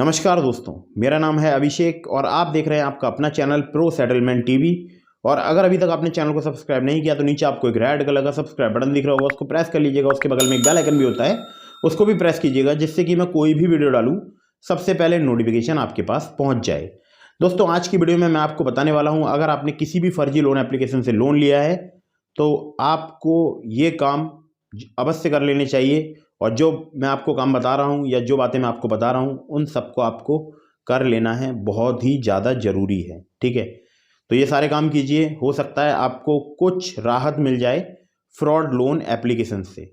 नमस्कार दोस्तों, मेरा नाम है अभिषेक और आप देख रहे हैं आपका अपना चैनल प्रो सेटलमेंट टीवी। और अगर अभी तक आपने चैनल को सब्सक्राइब नहीं किया तो नीचे आपको एक रेड कलर का सब्सक्राइब बटन दिख रहा होगा, उसको प्रेस कर लीजिएगा। उसके बगल में एक बेल आइकन भी होता है, उसको भी प्रेस कीजिएगा, जिससे कि मैं कोई भी वीडियो डालूँ सबसे पहले नोटिफिकेशन आपके पास पहुँच जाए। दोस्तों, आज की वीडियो में मैं आपको बताने वाला हूँ, अगर आपने किसी भी फर्जी लोन एप्लीकेशन से लोन लिया है तो आपको ये काम अवश्य कर लेने चाहिए। और जो मैं आपको काम बता रहा हूँ या जो बातें मैं आपको बता रहा हूँ उन सबको आपको कर लेना है, बहुत ही ज़्यादा ज़रूरी है। ठीक है, तो ये सारे काम कीजिए, हो सकता है आपको कुछ राहत मिल जाए फ्रॉड लोन एप्लीकेशन से।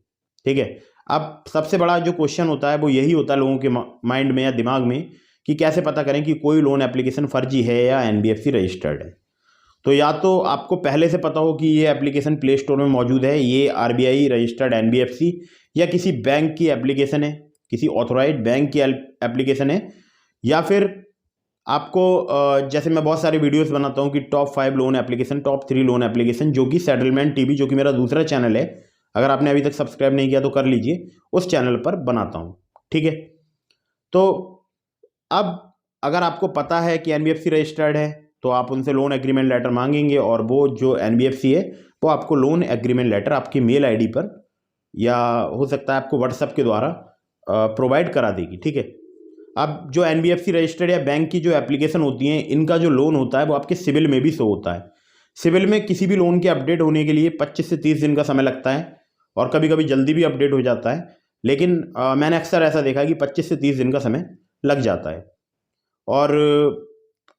ठीक है, अब सबसे बड़ा जो क्वेश्चन होता है वो यही होता है लोगों के माइंड में या दिमाग में कि कैसे पता करें कि कोई लोन एप्लीकेशन फर्जी है या एनबीएफसी रजिस्टर्ड है। तो या तो आपको पहले से पता हो कि ये एप्लीकेशन प्ले स्टोर में मौजूद है, ये आरबीआई रजिस्टर्ड एनबीएफसी या किसी बैंक की एप्लीकेशन है, किसी ऑथोराइज्ड बैंक की एप्लीकेशन है, या फिर आपको जैसे मैं बहुत सारे वीडियोस बनाता हूँ कि top 5 loan application, top 3 loan application, जो कि सेटलमेंट टीवी, जो कि मेरा दूसरा चैनल है, अगर आपने अभी तक सब्सक्राइब नहीं किया तो कर लीजिए, उस चैनल पर बनाता हूँ। ठीक है, तो अब अगर आपको पता है कि एनबीएफसी रजिस्टर्ड है तो आप उनसे लोन एग्रीमेंट लेटर मांगेंगे और वो जो एनबीएफसी है वो आपको लोन एग्रीमेंट लेटर आपकी मेल आईडी पर या हो सकता है आपको व्हाट्सएप के द्वारा प्रोवाइड करा देगी। ठीक है, अब जो एनबीएफसी रजिस्टर्ड या बैंक की जो एप्लीकेशन होती हैं, इनका जो लोन होता है वो आपके सिविल में भी शो होता है। सिविल में किसी भी लोन के अपडेट होने के लिए 25 से 30 दिन का समय लगता है और कभी कभी जल्दी भी अपडेट हो जाता है, लेकिन मैंने अक्सर ऐसा देखा है कि 25 से 30 दिन का समय लग जाता है। और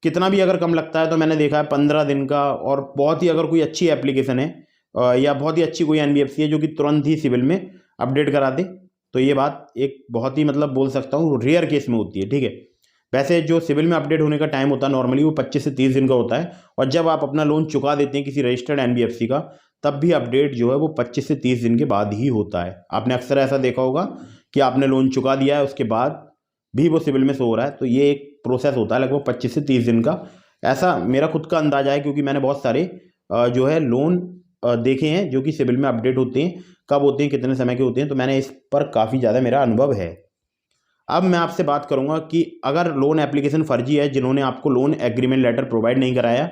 कितना भी अगर कम लगता है तो मैंने देखा है 15 दिन का। और बहुत ही अगर कोई अच्छी एप्लीकेशन है या बहुत ही अच्छी कोई एनबीएफसी है जो कि तुरंत ही सिविल में अपडेट करा दे, तो ये बात एक बहुत ही मतलब बोल सकता हूँ रेयर केस में होती है। ठीक है, वैसे जो सिविल में अपडेट होने का टाइम होता है नॉर्मली वो 25 से 30 दिन का होता है, और जब आप अपना लोन चुका देते हैं किसी रजिस्टर्ड एनबीएफसी का, तब भी अपडेट जो है वो 25 से 30 दिन के बाद ही होता है। आपने अक्सर ऐसा देखा होगा कि आपने लोन चुका दिया है उसके बाद भी वो सिविल में शो हो रहा है, तो ये एक प्रोसेस होता है लगभग 25 से 30 दिन का। ऐसा मेरा खुद का अंदाजा है, क्योंकि मैंने बहुत सारे जो है लोन देखे हैं जो कि सिविल में अपडेट होते हैं, कब होते हैं, कितने समय के होते हैं, तो मैंने इस पर काफ़ी ज़्यादा मेरा अनुभव है। अब मैं आपसे बात करूंगा कि अगर लोन एप्लीकेशन फर्जी है, जिन्होंने आपको लोन एग्रीमेंट लेटर प्रोवाइड नहीं कराया।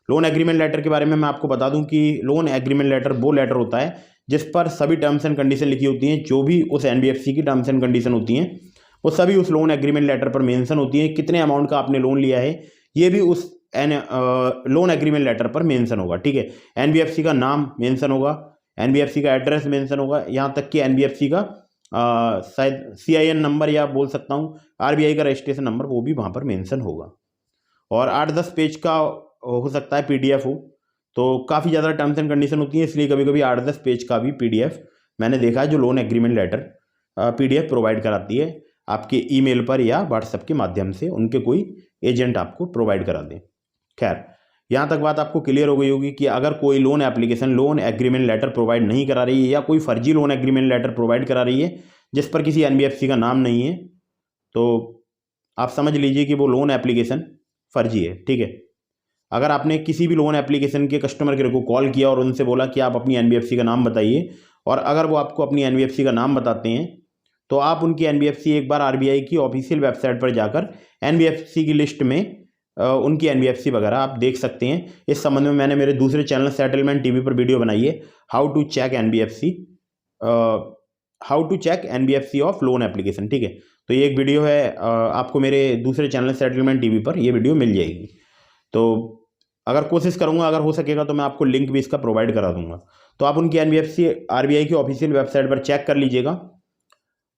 लोन एग्रीमेंट लेटर के बारे में मैं आपको बता दूं कि लोन एग्रीमेंट लेटर वो लेटर होता है जिस पर सभी टर्म्स एंड कंडीशन लिखी होती हैं, जो भी उस एनबीएफसी की टर्म्स एंड कंडीशन होती हैं वो सभी उस लोन एग्रीमेंट लेटर पर मेंशन होती है। कितने अमाउंट का आपने लोन लिया है ये भी उस लोन एग्रीमेंट लेटर पर मेंशन होगा। ठीक है, एनबीएफसी का नाम मेंशन होगा, एनबीएफसी का एड्रेस मेंशन होगा, यहाँ तक कि एनबीएफसी का शायद सीआईएन नंबर या बोल सकता हूँ आरबीआई का रजिस्ट्रेशन नंबर, वो भी वहाँ पर मेंशन होगा। और 8-10 पेज का हो सकता है पीडीएफ हो, तो काफ़ी ज़्यादा टर्म्स एंड कंडीशन होती है, इसलिए कभी कभी 8-10 पेज का भी पीडीएफ मैंने देखा है जो loan agreement letter PDF provide कराती है आपके ईमेल पर या व्हाट्सएप के माध्यम से, उनके कोई एजेंट आपको प्रोवाइड करा दें। खैर, यहाँ तक बात आपको क्लियर हो गई होगी कि अगर कोई loan application loan agreement letter provide नहीं करा रही है या कोई फर्जी लोन एग्रीमेंट लेटर प्रोवाइड करा रही है जिस पर किसी एनबीएफसी का नाम नहीं है, तो आप समझ लीजिए कि वो लोन एप्लीकेशन फर्जी है। ठीक है, अगर आपने किसी भी लोन एप्लीकेशन के कस्टमर केयर को कॉल किया और उनसे बोला कि आप अपनी एनबीएफसी का नाम बताइए, और अगर वो आपको अपनी एनबीएफसी का नाम बताते हैं तो आप उनकी एनबीएफसी एक बार आरबीआई की ऑफिशियल वेबसाइट पर जाकर एनबीएफसी की लिस्ट में उनकी एनबीएफसी वगैरह आप देख सकते हैं। इस संबंध में मैंने मेरे दूसरे चैनल सेटलमेंट टीवी पर वीडियो बनाई है, how to check NBFC of loan application. ठीक है, तो ये एक वीडियो है, आपको मेरे दूसरे चैनल सेटलमेंट टीवी पर ये वीडियो मिल जाएगी। तो अगर कोशिश करूंगा, अगर हो सकेगा तो मैं आपको लिंक भी इसका प्रोवाइड करा दूंगा। तो आप उनकी एनबीएफसी आरबीआई की ऑफिशियल वेबसाइट पर चेक कर लीजिएगा।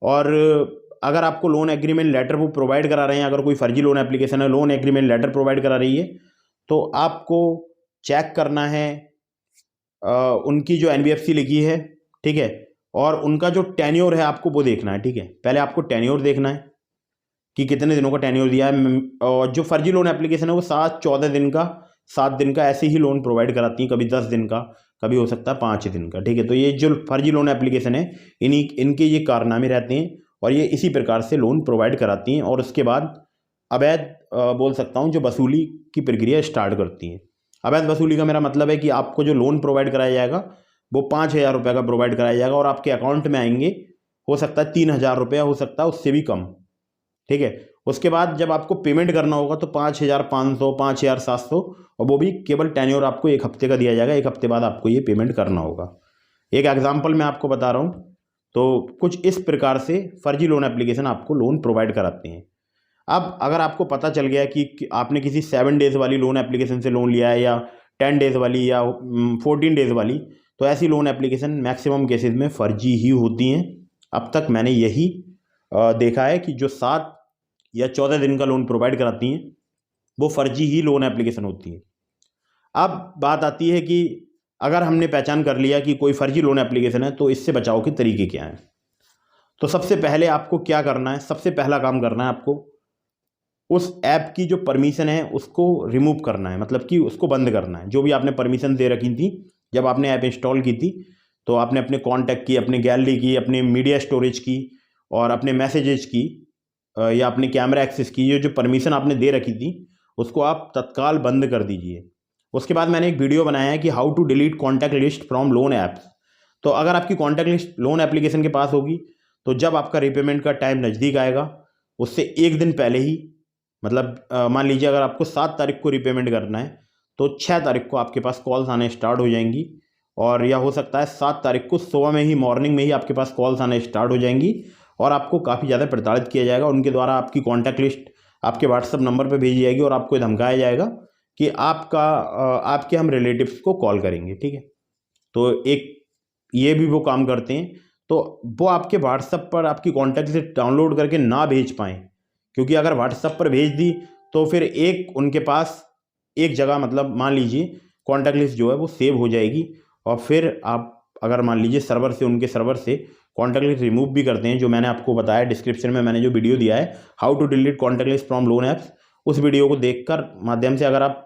और अगर आपको लोन एग्रीमेंट लेटर वो प्रोवाइड करा रहे हैं, अगर कोई फर्जी लोन एप्लीकेशन है लोन एग्रीमेंट लेटर प्रोवाइड करा रही है, तो आपको चेक करना है उनकी जो एनबीएफसी लिखी है। ठीक है, और उनका जो टेन्योर है आपको वो देखना है। ठीक है, पहले आपको टेन्योर देखना है कि कितने दिनों का टेन्योर दिया है। और जो फर्जी लोन एप्लीकेशन है वो 7-14 दिन का, 7 दिन का ऐसे ही लोन प्रोवाइड कराती हैं, कभी 10 दिन का, कभी हो सकता है 5 दिन का। ठीक है, तो ये जो फर्जी लोन एप्लीकेशन है इनके ये कारनामे रहते हैं और ये इसी प्रकार से लोन प्रोवाइड कराती हैं, और उसके बाद अवैध बोल सकता हूँ जो वसूली की प्रक्रिया स्टार्ट करती हैं। अवैध वसूली का मेरा मतलब है कि आपको जो लोन प्रोवाइड कराया जाएगा वो 5,000 रुपये का प्रोवाइड कराया जाएगा और आपके अकाउंट में आएंगे, हो सकता है 3,000 रुपया, हो सकता है उससे भी कम। ठीक है। उसके बाद जब आपको पेमेंट करना होगा तो 5,500, 5,700, और वो भी केवल टेन्योर आपको 1 हफ्ते का दिया जाएगा। 1 हफ्ते बाद आपको ये पेमेंट करना होगा। एक एग्जाम्पल मैं आपको बता रहा हूँ। तो कुछ इस प्रकार से फर्जी लोन एप्लीकेशन आपको लोन प्रोवाइड कराते हैं। अब अगर आपको पता चल गया कि आपने किसी 7 डेज़ वाली लोन एप्लीकेशन से लोन लिया है, या 10 डेज़ वाली, या 14 डेज़ वाली, तो ऐसी लोन एप्लीकेशन मैक्सिमम केसेस में फ़र्जी ही होती हैं। अब तक मैंने यही देखा है कि जो 7 या 14 दिन का लोन प्रोवाइड कराती हैं वो फ़र्जी ही लोन एप्लीकेशन होती है। अब बात आती है कि अगर हमने पहचान कर लिया कि कोई फ़र्जी लोन एप्लीकेशन है, तो इससे बचाव के तरीके क्या हैं। तो सबसे पहले आपको क्या करना है, सबसे पहला काम करना है आपको उस ऐप की जो परमिशन है उसको रिमूव करना है, मतलब कि उसको बंद करना है। जो भी आपने परमिशन दे रखी थी जब आपने ऐप इंस्टॉल की थी, तो आपने अपने कॉन्टैक्ट की, अपने गैलरी की, अपने मीडिया स्टोरेज की, और अपने मैसेजेस की, या अपने कैमरा एक्सेस की, ये जो परमिशन आपने दे रखी थी उसको आप तत्काल बंद कर दीजिए। उसके बाद मैंने एक वीडियो बनाया है कि how to delete contact list from loan apps. तो अगर आपकी कॉन्टैक्ट लिस्ट लोन एप्लीकेशन के पास होगी, तो जब आपका रीपेमेंट का टाइम नज़दीक आएगा उससे 1 दिन पहले ही, मतलब मान लीजिए अगर आपको 7 तारीख को रीपेमेंट करना है तो 6 तारीख को आपके पास कॉल्स आने स्टार्ट हो जाएंगी, और या हो सकता है 7 तारीख को सुबह में ही, मॉर्निंग में ही आपके पास कॉल्स आने स्टार्ट हो जाएंगी, और आपको काफ़ी ज़्यादा प्रताड़ित किया जाएगा। उनके द्वारा आपकी कॉन्टैक्ट लिस्ट आपके व्हाट्सअप नंबर पर भेजी जाएगी और आपको धमकाया जाएगा कि आपके हम रिलेटिव्स को कॉल करेंगे। ठीक है। तो एक ये भी वो काम करते हैं, तो वो आपके व्हाट्सएप पर आपकी कॉन्टैक्ट लिस्ट डाउनलोड करके ना भेज पाएँ, क्योंकि अगर व्हाट्सएप पर भेज दी तो फिर एक उनके पास एक जगह, मतलब मान लीजिए कॉन्टैक्ट लिस्ट जो है वो सेव हो जाएगी, और फिर आप अगर मान लीजिए सर्वर से, उनके सर्वर से कॉन्टैक्ट लिस्ट रिमूव भी करते हैं, जो मैंने आपको बताया डिस्क्रिप्शन में मैंने जो वीडियो दिया है how to delete contact list from loan apps, उस वीडियो को देखकर माध्यम से अगर आप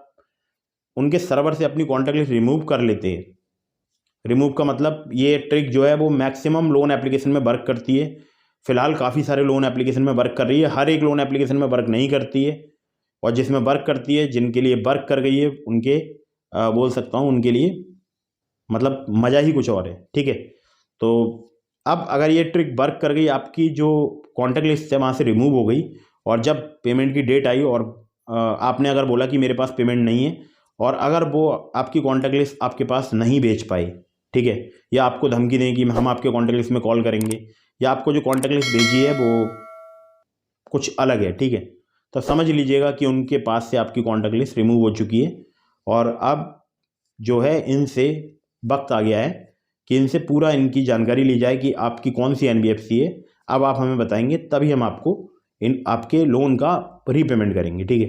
उनके सर्वर से अपनी कॉन्टैक्ट लिस्ट रिमूव कर लेते हैं, रिमूव का मतलब ये ट्रिक जो है वो मैक्सिमम लोन एप्लीकेशन में वर्क करती है। फिलहाल काफ़ी सारे लोन एप्लीकेशन में वर्क कर रही है, हर एक लोन एप्लीकेशन में वर्क नहीं करती है, और जिसमें वर्क करती है, जिनके लिए वर्क कर गई है, उनके बोल सकता हूँ उनके लिए मतलब मज़ा ही कुछ और है। ठीक है। तो अब अगर ये ट्रिक वर्क कर गई, आपकी जो कॉन्टैक्ट लिस्ट है वहाँ से रिमूव हो गई, और जब पेमेंट की डेट आई और आपने अगर बोला कि मेरे पास पेमेंट नहीं है, और अगर वो आपकी कॉन्टैक्ट लिस्ट आपके पास नहीं भेज पाई, ठीक है, या आपको धमकी दें कि हम आपके कॉन्टैक्ट लिस्ट में कॉल करेंगे, या आपको जो कॉन्टैक्ट लिस्ट भेजी है वो कुछ अलग है, ठीक है, तो समझ लीजिएगा कि उनके पास से आपकी कॉन्टैक्ट लिस्ट रिमूव हो चुकी है। और अब जो है इनसे वक्त आ गया है कि इनसे पूरा इनकी जानकारी ली जाए कि आपकी कौन सी NBFC है। अब आप हमें बताएंगे, तभी हम आपको आपके लोन का रीपेमेंट करेंगे। ठीक है।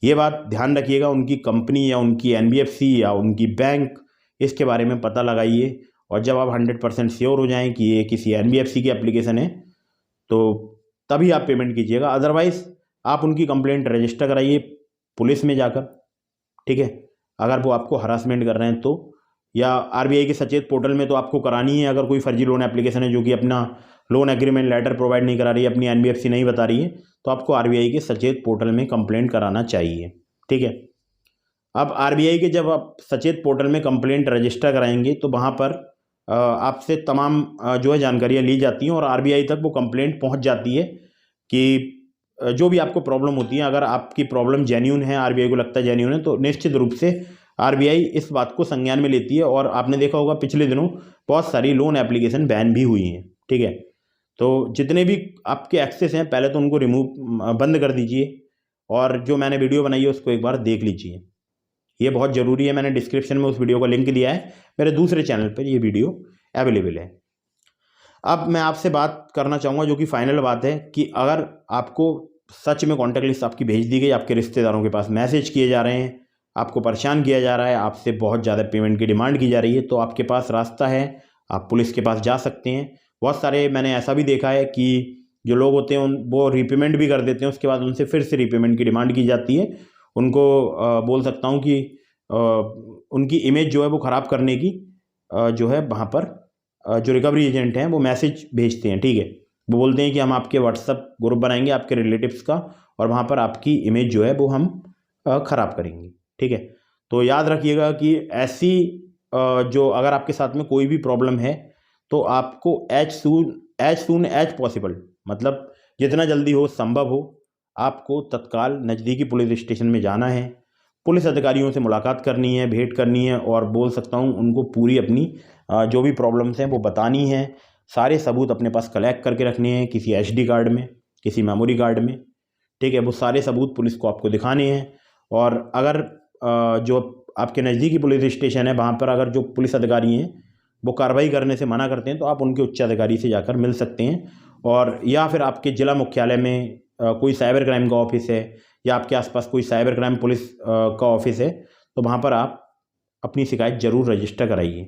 ये बात ध्यान रखिएगा, उनकी कंपनी या उनकी NBFC या उनकी बैंक, इसके बारे में पता लगाइए, और जब आप 100% श्योर हो जाएं कि ये किसी NBFC की एप्लीकेशन है तो तभी आप पेमेंट कीजिएगा। अदरवाइज़ आप उनकी कंप्लेंट रजिस्टर कराइए पुलिस में जाकर। ठीक है। अगर वो आपको हरासमेंट कर रहे हैं तो, या RBI के सचेत पोर्टल में तो आपको करानी है। अगर कोई फर्जी लोन एप्लीकेशन है जो कि अपना लोन एग्रीमेंट लेटर प्रोवाइड नहीं करा रही है, अपनी NBFC नहीं बता रही है, तो आपको RBI के सचेत पोर्टल में कंप्लेंट कराना चाहिए। ठीक है। अब RBI के जब आप सचेत पोर्टल में कंप्लेंट रजिस्टर कराएंगे तो वहाँ पर आपसे तमाम जो है जानकारियाँ ली जाती हैं, और RBI तक वो कंप्लेंट पहुँच जाती है कि जो भी आपको प्रॉब्लम होती है, अगर आपकी प्रॉब्लम जेन्यून है, RBI को लगता है जेन्यून है, तो निश्चित रूप से RBI इस बात को संज्ञान में लेती है। और आपने देखा होगा पिछले दिनों बहुत सारी लोन एप्लीकेशन बैन भी हुई हैं। ठीक है। तो जितने भी आपके एक्सेस हैं पहले तो उनको बंद कर दीजिए, और जो मैंने वीडियो बनाई है उसको एक बार देख लीजिए, ये बहुत ज़रूरी है। मैंने डिस्क्रिप्शन में उस वीडियो का लिंक दिया है, मेरे दूसरे चैनल पर ये वीडियो अवेलेबल है। अब मैं आपसे बात करना चाहूँगा जो कि फाइनल बात है, कि अगर आपको सच में कॉन्टैक्ट लिस्ट आपकी भेज दी गई, आपके रिश्तेदारों के पास मैसेज किए जा रहे हैं, आपको परेशान किया जा रहा है, आपसे बहुत ज़्यादा पेमेंट की डिमांड की जा रही है, तो आपके पास रास्ता है, आप पुलिस के पास जा सकते हैं। बहुत सारे मैंने ऐसा भी देखा है कि जो लोग होते हैं वो रीपेमेंट भी कर देते हैं, उसके बाद उनसे फिर से रीपेमेंट की डिमांड की जाती है। उनको बोल सकता हूँ कि उनकी इमेज जो है वो ख़राब करने की जो है वहाँ पर जो रिकवरी एजेंट हैं वो मैसेज भेजते हैं। ठीक है। वो बोलते हैं कि हम आपके व्हाट्सएप ग्रुप बनाएंगे आपके रिलेटिव्स का, और वहाँ पर आपकी इमेज जो है वो हम ख़राब करेंगे। ठीक है। तो याद रखिएगा कि ऐसी जो अगर आपके साथ में कोई भी प्रॉब्लम है तो आपको एज सून एज पॉसिबल, मतलब जितना जल्दी हो संभव हो आपको तत्काल नज़दीकी पुलिस स्टेशन में जाना है, पुलिस अधिकारियों से मुलाकात करनी है, भेंट करनी है और बोल सकता हूँ उनको पूरी अपनी जो भी प्रॉब्लम्स हैं वो बतानी है। सारे सबूत अपने पास कलेक्ट करके रखने हैं, किसी SD कार्ड में, किसी मेमोरी कार्ड में, ठीक है। वो सारे सबूत पुलिस को आपको दिखाने हैं। और अगर जो आपके नज़दीकी पुलिस स्टेशन है वहाँ पर अगर जो पुलिस अधिकारी हैं वो कार्रवाई करने से मना करते हैं तो आप उनके उच्च अधिकारी से जाकर मिल सकते हैं। और या फिर आपके ज़िला मुख्यालय में कोई साइबर क्राइम का ऑफिस है या आपके आसपास कोई साइबर क्राइम पुलिस का ऑफिस है तो वहाँ पर आप अपनी शिकायत ज़रूर रजिस्टर कराइए।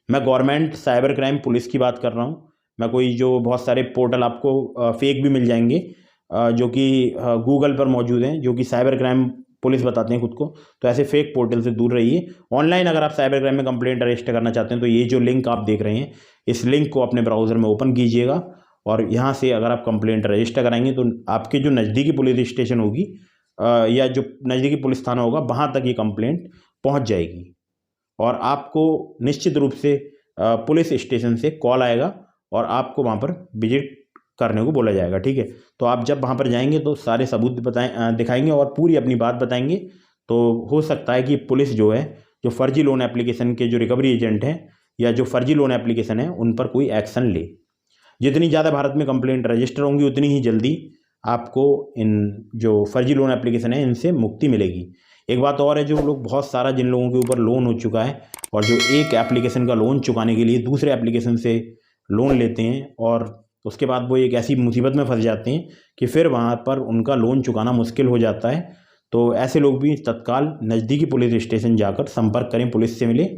मैं गवर्नमेंट साइबर क्राइम पुलिस की बात कर रहा हूँ। मैं कोई जो बहुत सारे पोर्टल आपको फेक भी मिल जाएंगे जो कि गूगल पर मौजूद हैं, जो कि साइबर क्राइम पुलिस बताते हैं खुद को, तो ऐसे फेक पोर्टल से दूर रहिए। ऑनलाइन अगर आप साइबर क्राइम में कंप्लेंट रजिस्टर करना चाहते हैं तो ये जो लिंक आप देख रहे हैं इस लिंक को अपने ब्राउज़र में ओपन कीजिएगा और यहाँ से अगर आप कंप्लेंट रजिस्टर कराएंगे तो आपके जो नज़दीकी पुलिस स्टेशन होगी या जो नज़दीकी पुलिस थाना होगा वहाँ तक ये कंप्लेंट पहुँच जाएगी और आपको निश्चित रूप से पुलिस स्टेशन से कॉल आएगा और आपको वहाँ पर विजिट करने को बोला जाएगा, ठीक है। तो आप जब वहाँ पर जाएंगे तो सारे सबूत दिखाएंगे और पूरी अपनी बात बताएंगे। तो हो सकता है कि पुलिस जो है जो फर्जी लोन एप्लीकेशन के जो रिकवरी एजेंट हैं या जो फर्जी लोन एप्लीकेशन है उन पर कोई एक्शन ले। जितनी ज़्यादा भारत में कंप्लेंट रजिस्टर होंगी उतनी ही जल्दी आपको इन जो फर्जी लोन एप्लीकेशन है इनसे मुक्ति मिलेगी। एक बात और है, जो लोग बहुत सारा जिन लोगों के ऊपर लोन हो चुका है और जो एक एप्लीकेशन का लोन चुकाने के लिए दूसरे एप्लीकेशन से लोन लेते हैं और उसके बाद वो एक ऐसी मुसीबत में फंस जाते हैं कि फिर वहाँ पर उनका लोन चुकाना मुश्किल हो जाता है। तो ऐसे लोग भी तत्काल नज़दीकी पुलिस स्टेशन जाकर संपर्क करें, पुलिस से मिले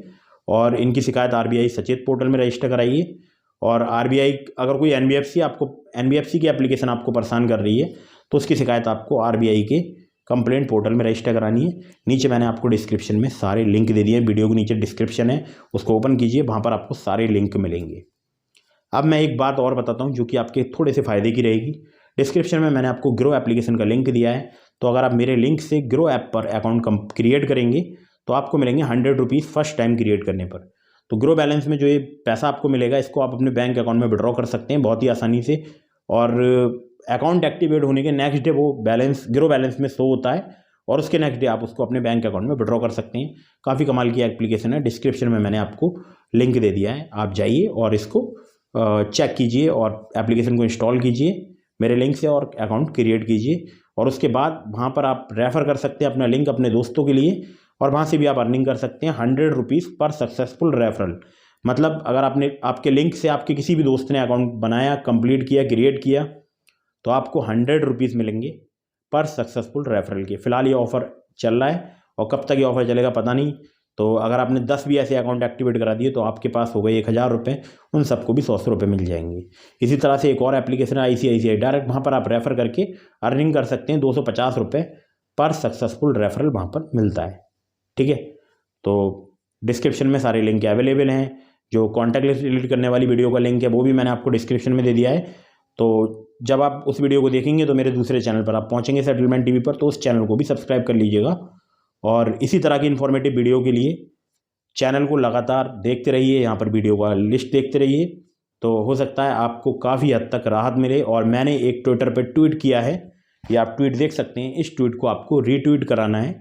और इनकी शिकायत RBI सचेत पोर्टल में रजिस्टर कराइए। और RBI अगर कोई NBFC की एप्लीकेशन आपको परेशान कर रही है तो उसकी शिकायत आपको RBI के कंप्लेंट पोर्टल में रजिस्टर करानी है। नीचे मैंने आपको डिस्क्रिप्शन में सारे लिंक दे दिए हैं, वीडियो के नीचे डिस्क्रिप्शन है, उसको ओपन कीजिए, वहाँ पर आपको सारे लिंक मिलेंगे। अब मैं एक बात और बताता हूँ जो कि आपके थोड़े से फ़ायदे की रहेगी। डिस्क्रिप्शन में मैंने आपको ग्रो एप्लीकेशन का लिंक दिया है, तो अगर आप मेरे लिंक से ग्रो ऐप पर अकाउंट क्रिएट करेंगे तो आपको मिलेंगे 100 रुपीज़ फर्स्ट टाइम क्रिएट करने पर। तो ग्रो बैलेंस में जो ये पैसा आपको मिलेगा इसको आप अपने बैंक अकाउंट में विड्रॉ कर सकते हैं बहुत ही आसानी से। और अकाउंट एक्टिवेट होने के नेक्स्ट डे वो बैलेंस ग्रो बैलेंस में शो होता है और उसके नेक्स्ट डे आप उसको अपने बैंक अकाउंट में विड्रॉ कर सकते हैं। काफ़ी कमाल की एप्लीकेशन है, डिस्क्रिप्शन में मैंने आपको लिंक दे दिया है, आप जाइए और इसको चेक कीजिए और एप्लीकेशन को इंस्टॉल कीजिए मेरे लिंक से और अकाउंट क्रिएट कीजिए। और उसके बाद वहाँ पर आप रेफ़र कर सकते हैं अपना लिंक अपने दोस्तों के लिए और वहाँ से भी आप अर्निंग कर सकते हैं 100 रुपीज़ पर सक्सेसफुल रेफरल। मतलब अगर आपके लिंक से आपके किसी भी दोस्त ने अकाउंट बनाया, कंप्लीट किया, क्रिएट किया तो आपको 100 रुपीज़ मिलेंगे पर सक्सेसफुल रेफरल के। फ़िलहाल ये ऑफ़र चल रहा है और कब तक ये ऑफ़र चलेगा पता नहीं। तो अगर आपने 10 भी ऐसे अकाउंट एक्टिवेट करा दिए तो आपके पास हो गए 1000 रुपये, उन सबको भी 100 रुपये मिल जाएंगे। इसी तरह से एक और एप्लीकेशन है ICICI डायरेक्ट, वहाँ पर आप रेफ़र करके अर्निंग कर सकते हैं 250 रुपये पर सक्सेसफुल रेफरल वहाँ पर मिलता है, ठीक है। तो डिस्क्रिप्शन में सारे लिंक अवेलेबल हैं। जो कॉन्टैक्ट लिस्ट डिलीट करने वाली वीडियो का लिंक है वो भी मैंने आपको डिस्क्रिप्शन में दे दिया है। तो जब आप उस वीडियो को देखेंगे तो मेरे दूसरे चैनल पर आप पहुँचेंगे सेटलमेंट TV पर, तो उस चैनल को भी सब्सक्राइब कर लीजिएगा। और इसी तरह की इन्फॉर्मेटिव वीडियो के लिए चैनल को लगातार देखते रहिए, यहाँ पर वीडियो का लिस्ट देखते रहिए, तो हो सकता है आपको काफ़ी हद तक राहत मिले। और मैंने एक ट्विटर पर ट्वीट किया है, ये आप ट्वीट देख सकते हैं, इस ट्वीट को आपको रीट्वीट कराना है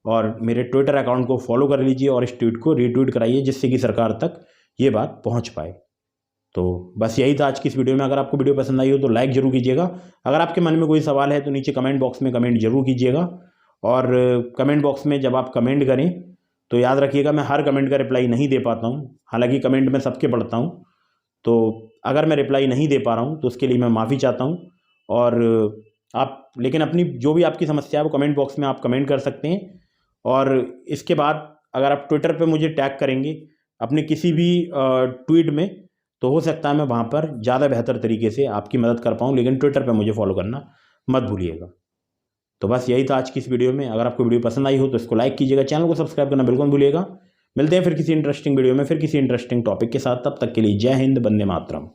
और मेरे ट्विटर अकाउंट को फॉलो कर लीजिए और इस ट्वीट को रीट्वीट कराइए जिससे कि सरकार तक ये बात पहुँच पाए। तो बस यही था आज की इस वीडियो में। अगर आपको वीडियो पसंद आई हो तो लाइक ज़रूर कीजिएगा। अगर आपके मन में कोई सवाल है तो नीचे कमेंट बॉक्स में कमेंट जरूर कीजिएगा। और कमेंट बॉक्स में जब आप कमेंट करें तो याद रखिएगा मैं हर कमेंट का रिप्लाई नहीं दे पाता हूँ, हालांकि कमेंट मैं सबके पढ़ता हूँ। तो अगर मैं रिप्लाई नहीं दे पा रहा हूँ तो उसके लिए मैं माफ़ी चाहता हूँ। और आप लेकिन अपनी जो भी आपकी समस्या है वो कमेंट बॉक्स में आप कमेंट कर सकते हैं। और इसके बाद अगर आप ट्विटर पे मुझे टैग करेंगे अपने किसी भी ट्वीट में तो हो सकता है मैं वहाँ पर ज़्यादा बेहतर तरीके से आपकी मदद कर पाऊँ, लेकिन ट्विटर पे मुझे फॉलो करना मत भूलिएगा। तो बस यही था आज की इस वीडियो में। अगर आपको वीडियो पसंद आई हो तो इसको लाइक कीजिएगा, चैनल को सब्सक्राइब करना बिल्कुल भूलिएगा। मिलते हैं फिर किसी इंटरेस्टिंग वीडियो में, फिर किसी इंटरेस्टिंग टॉपिक के साथ। तब तक के लिए जय हिंद, वंदे मातरम।